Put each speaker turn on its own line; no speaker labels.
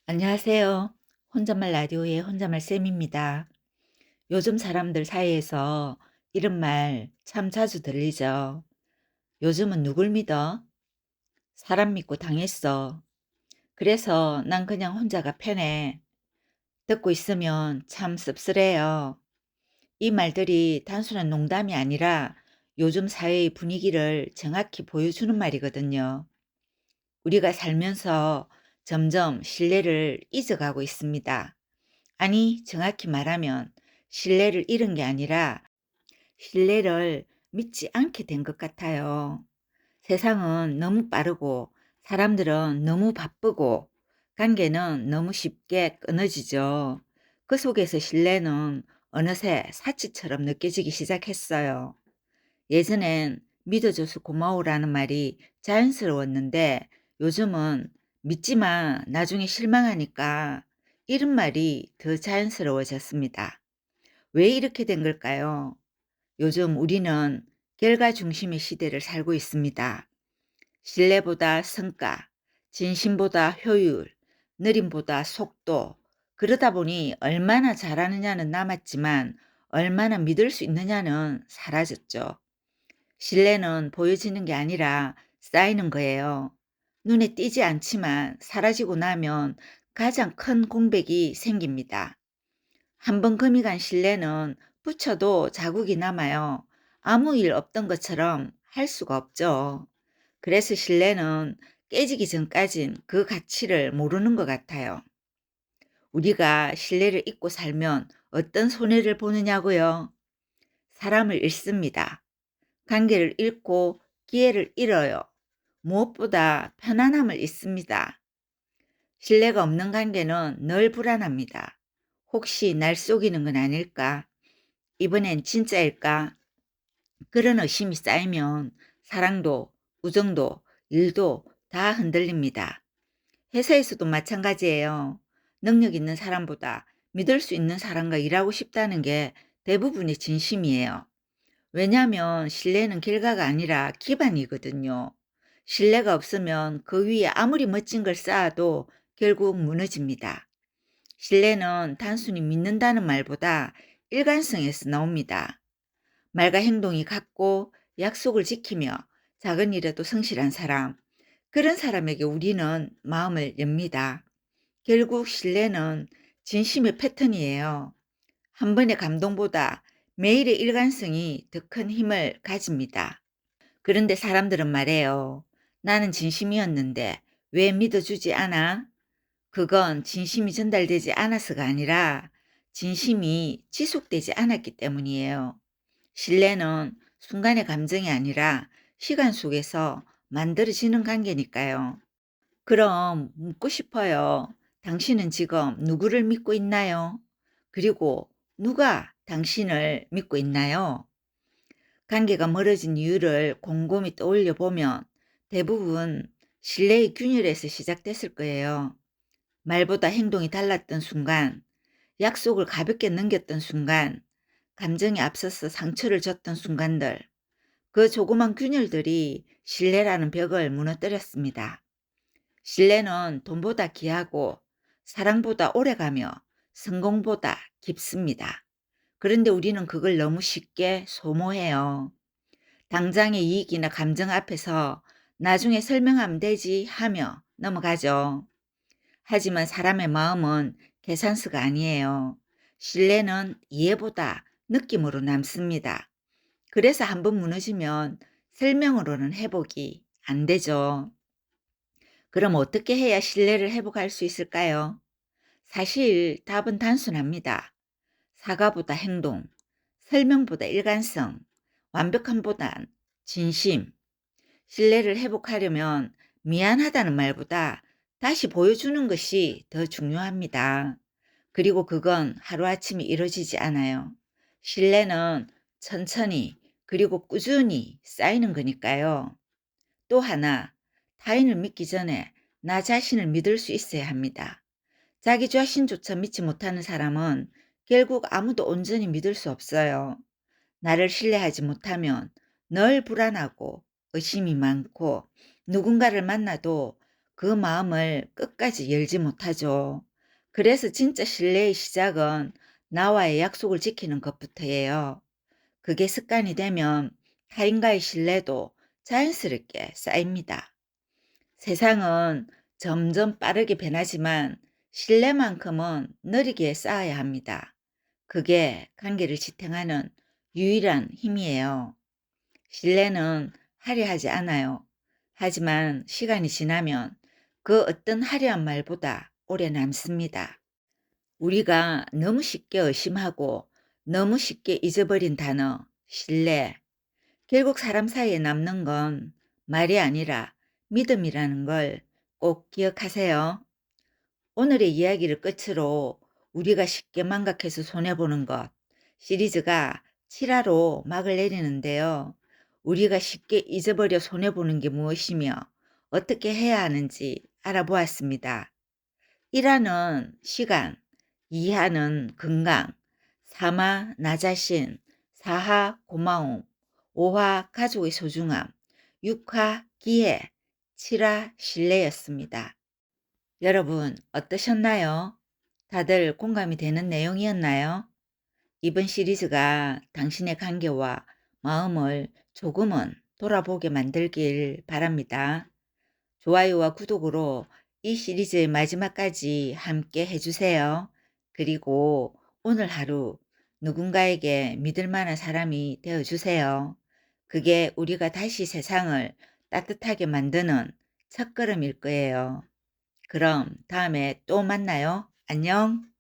안녕하세요. 혼잣말 라디오의 혼잣말 쌤입니다. 요즘 사람들 사이에서 이런 말 참 자주 들리죠. 요즘은 누굴 믿어? 사람 믿고 당했어. 그래서 난 그냥 혼자가 편해. 듣고 있으면 참 씁쓸해요. 이 말들이 단순한 농담이 아니라 요즘 사회의 분위기를 정확히 보여주는 말이거든요. 우리가 살면서 점점 신뢰를 잊어가고 있습니다. 아니, 정확히 말하면 신뢰를 잃은 게 아니라 신뢰를 믿지 않게 된 것 같아요. 세상은 너무 빠르고 사람들은 너무 바쁘고 관계는 너무 쉽게 끊어지죠. 그 속에서 신뢰는 어느새 사치처럼 느껴지기 시작했어요. 예전엔 믿어줘서 고마워라는 말이 자연스러웠는데 요즘은 믿지 마, 나중에 실망하니까 이런 말이 더 자연스러워졌습니다. 왜 이렇게 된 걸까요? 요즘 우리는 결과 중심의 시대를 살고 있습니다. 신뢰보다 성과, 진심보다 효율, 느림보다 속도. 그러다 보니 얼마나 잘하느냐는 남았지만 얼마나 믿을 수 있느냐는 사라졌죠. 신뢰는 보여지는 게 아니라 쌓이는 거예요. 눈에 띄지 않지만 사라지고 나면 가장 큰 공백이 생깁니다. 한번 금이 간 신뢰는 붙여도 자국이 남아요. 아무 일 없던 것처럼 할 수가 없죠. 그래서 신뢰는 깨지기 전까진 그 가치를 모르는 것 같아요. 우리가 신뢰를 잊고 살면 어떤 손해를 보느냐고요? 사람을 잃습니다. 관계를 잃고 기회를 잃어요. 무엇보다 편안함을 잃습니다. 신뢰가 없는 관계는 늘 불안합니다. 혹시 날 속이는 건 아닐까? 이번엔 진짜일까? 그런 의심이 쌓이면 사랑도, 우정도, 일도 다 흔들립니다. 회사에서도 마찬가지예요. 능력 있는 사람보다 믿을 수 있는 사람과 일하고 싶다는 게 대부분의 진심이에요. 왜냐하면 신뢰는 결과가 아니라 기반이거든요. 신뢰가 없으면 그 위에 아무리 멋진 걸 쌓아도 결국 무너집니다. 신뢰는 단순히 믿는다는 말보다 일관성에서 나옵니다. 말과 행동이 같고 약속을 지키며 작은 일에도 성실한 사람, 그런 사람에게 우리는 마음을 엽니다. 결국 신뢰는 진심의 패턴이에요. 한 번의 감동보다 매일의 일관성이 더 큰 힘을 가집니다. 그런데 사람들은 말해요. 나는 진심이었는데 왜 믿어주지 않아? 그건 진심이 전달되지 않아서가 아니라 진심이 지속되지 않았기 때문이에요. 신뢰는 순간의 감정이 아니라 시간 속에서 만들어지는 관계니까요. 그럼 묻고 싶어요. 당신은 지금 누구를 믿고 있나요? 그리고 누가 당신을 믿고 있나요? 관계가 멀어진 이유를 곰곰이 떠올려 보면 대부분 신뢰의 균열에서 시작됐을 거예요. 말보다 행동이 달랐던 순간, 약속을 가볍게 넘겼던 순간, 감정이 앞서서 상처를 줬던 순간들, 그 조그만 균열들이 신뢰라는 벽을 무너뜨렸습니다. 신뢰는 돈보다 귀하고 사랑보다 오래가며 성공보다 깊습니다. 그런데 우리는 그걸 너무 쉽게 소모해요. 당장의 이익이나 감정 앞에서 나중에 설명하면 되지 하며 넘어가죠. 하지만 사람의 마음은 계산서가 아니에요. 신뢰는 이해보다 느낌으로 남습니다. 그래서 한번 무너지면 설명으로는 회복이 안 되죠. 그럼 어떻게 해야 신뢰를 회복할 수 있을까요? 사실 답은 단순합니다. 사과보다 행동, 설명보다 일관성, 완벽함보단 진심. 신뢰를 회복하려면 미안하다는 말보다 다시 보여주는 것이 더 중요합니다. 그리고 그건 하루아침에 이루어지지 않아요. 신뢰는 천천히 그리고 꾸준히 쌓이는 거니까요. 또 하나, 타인을 믿기 전에 나 자신을 믿을 수 있어야 합니다. 자기 자신조차 믿지 못하는 사람은 결국 아무도 온전히 믿을 수 없어요. 나를 신뢰하지 못하면 늘 불안하고 의심이 많고 누군가를 만나도 그 마음을 끝까지 열지 못하죠. 그래서 진짜 신뢰의 시작은 나와의 약속을 지키는 것부터예요. 그게 습관이 되면 타인과의 신뢰도 자연스럽게 쌓입니다. 세상은 점점 빠르게 변하지만 신뢰만큼은 느리게 쌓아야 합니다. 그게 관계를 지탱하는 유일한 힘이에요. 신뢰는 화려하지 않아요. 하지만 시간이 지나면 그 어떤 화려한 말보다 오래 남습니다. 우리가 너무 쉽게 의심하고 너무 쉽게 잊어버린 단어, 신뢰. 결국 사람 사이에 남는 건 말이 아니라 믿음이라는 걸 꼭 기억하세요. 오늘의 이야기를 끝으로 우리가 쉽게 망각해서 손해보는 것 시리즈가 7화로 막을 내리는데요. 우리가 쉽게 잊어버려 손해보는 게 무엇이며 어떻게 해야 하는지 알아보았습니다. 1화는 시간, 2화는 건강, 3화 나 자신, 4화 고마움, 5화 가족의 소중함, 6화 기회, 7화 신뢰였습니다. 여러분 어떠셨나요? 다들 공감이 되는 내용이었나요? 이번 시리즈가 당신의 관계와 마음을 조금은 돌아보게 만들길 바랍니다. 좋아요와 구독으로 이 시리즈의 마지막까지 함께 해주세요. 그리고 오늘 하루 누군가에게 믿을 만한 사람이 되어주세요. 그게 우리가 다시 세상을 따뜻하게 만드는 첫걸음일 거예요. 그럼 다음에 또 만나요. 안녕.